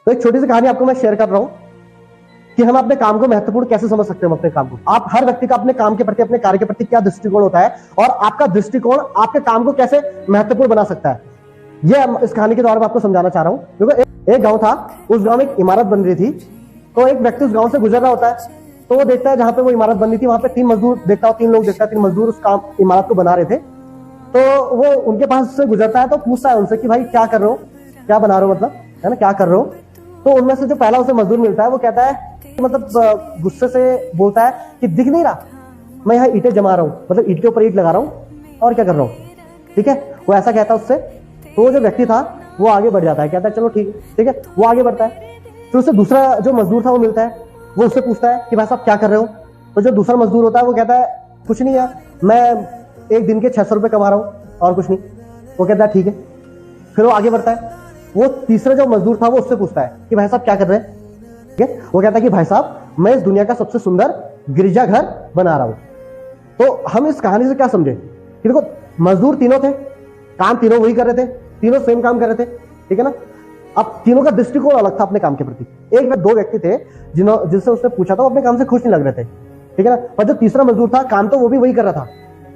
तो एक छोटी सी कहानी आपको मैं शेयर कर रहा हूं कि हम अपने काम को महत्वपूर्ण कैसे समझ सकते हैं। हम अपने काम को, आप हर व्यक्ति का अपने काम के प्रति, अपने कार्य के प्रति क्या दृष्टिकोण होता है और आपका दृष्टिकोण आपके काम को कैसे महत्वपूर्ण बना सकता है, यह इस कहानी के द्वारा मैं आपको समझाना चाह रहा हूं। क्योंकि एक गांव था, उस गांव में एक इमारत बन रही थी। तो एक व्यक्ति उस गांव से गुजर रहा होता है, तो वो देखता है जहां पे वो इमारत बन रही थी वहां पे 3 मजदूर देखता है, 3 लोग देखता है, 3 मजदूर उस काम इमारत को बना रहे थे। तो वो उनके पास से गुजरता है तो पूछता है उनसे कि भाई क्या कर रहे हो, क्या बना रहे हो, मतलब है ना, क्या कर रहे हो। तो उनमें से जो पहला उसे मजदूर मिलता है वो कहता है, मतलब गुस्से से बोलता है कि दिख नहीं रहा, मैं यहाँ ईंटें जमा रहा हूँ, मतलब ईंट के ऊपर ईंट लगा रहा हूँ और क्या कर रहा हूँ। ठीक है, वो ऐसा कहता है उससे। तो वो जो व्यक्ति था वो आगे बढ़ जाता है, कहता है चलो ठीक है, वो आगे बढ़ता है। फिर उससे दूसरा जो मजदूर था वो मिलता है, वो उससे पूछता है कि भाई साहब क्या कर रहे हो। तो जो दूसरा मजदूर होता है वो कहता है कुछ नहीं है, मैं एक दिन के 600 रुपए कमा रहा हूँ और कुछ नहीं। वो कहता है ठीक है। फिर वो आगे बढ़ता है, वो तीसरा जो मजदूर था वो उससे पूछता है कि भाई साहब क्या कर रहे हैं। ठीक है, वो कहता है कि भाई साहब मैं इस दुनिया का सबसे सुंदर गिरजाघर बना रहा हूं। तो हम इस कहानी से क्या समझे कि देखो, मजदूर तीनों थे, काम तीनों वही कर रहे थे, तीनों सेम काम कर रहे थे, ठीक है ना। अब तीनों का दृष्टिकोण अलग था अपने काम के प्रति। एक में 2 व्यक्ति थे जिनसे उसने पूछा था, वो अपने काम से खुश नहीं लग रहे थे, ठीक है ना। पर जो तीसरा मजदूर था, काम तो वो भी वही कर रहा था,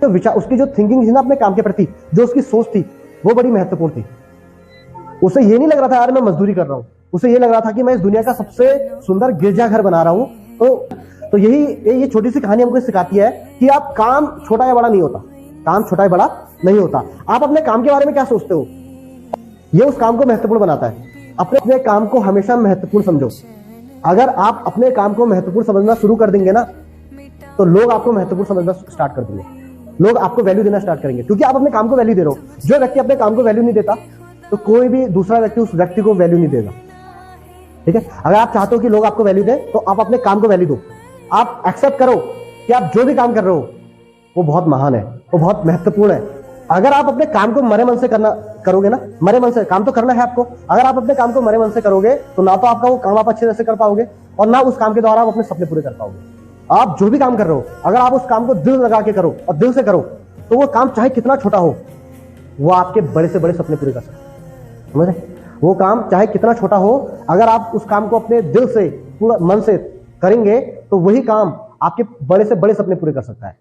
तो विचार, उसकी जो थिंकिंग थी ना अपने काम के प्रति, जो उसकी सोच थी वो बड़ी महत्वपूर्ण थी। उसे ये नहीं लग रहा था यार मैं मजदूरी कर रहा हूं, उसे ये लग रहा था कि मैं इस दुनिया का सबसे सुंदर गिरजाघर बना रहा हूं। तो यही ये छोटी सी कहानी हमको सिखाती है कि आप काम छोटा या बड़ा नहीं होता, काम छोटा या बड़ा नहीं होता। आप अपने काम के बारे में क्या सोचते हो, ये उस काम को महत्वपूर्ण बनाता है। अपने काम को हमेशा महत्वपूर्ण समझो। अगर आप अपने काम को महत्वपूर्ण समझना शुरू कर देंगे ना, तो लोग आपको महत्वपूर्ण समझना स्टार्ट कर देंगे, लोग आपको वैल्यू देना स्टार्ट करेंगे, क्योंकि आप अपने काम को वैल्यू दे रहे हो। जो व्यक्ति अपने काम को वैल्यू नहीं देता, तो कोई भी दूसरा व्यक्ति उस व्यक्ति को वैल्यू नहीं देगा। ठीक है, अगर आप चाहते हो कि लोग आपको वैल्यू दें, तो आप अपने काम को वैल्यू दो। आप एक्सेप्ट करो कि आप जो भी काम कर रहे हो वो बहुत महान है, वो बहुत महत्वपूर्ण है। अगर आप अपने काम को मरे मन से करोगे ना, मरे मन से काम तो करना है आपको, अगर आप अपने काम को मरे मन से करोगे तो ना तो आपका वो काम आप अच्छे तरह से कर पाओगे और ना उस काम के द्वारा आप अपने सपने पूरे कर पाओगे। आप जो भी काम कर रहे हो, अगर आप उस काम को दिल लगा के करो और दिल से करो, तो वो काम चाहे कितना छोटा हो, वो आपके बड़े से बड़े सपने पूरे कर सकते हैं। समझ रहे? वो काम चाहे कितना छोटा हो, अगर आप उस काम को अपने दिल से, पूरा मन से करेंगे, तो वही काम आपके बड़े से बड़े सपने पूरे कर सकता है।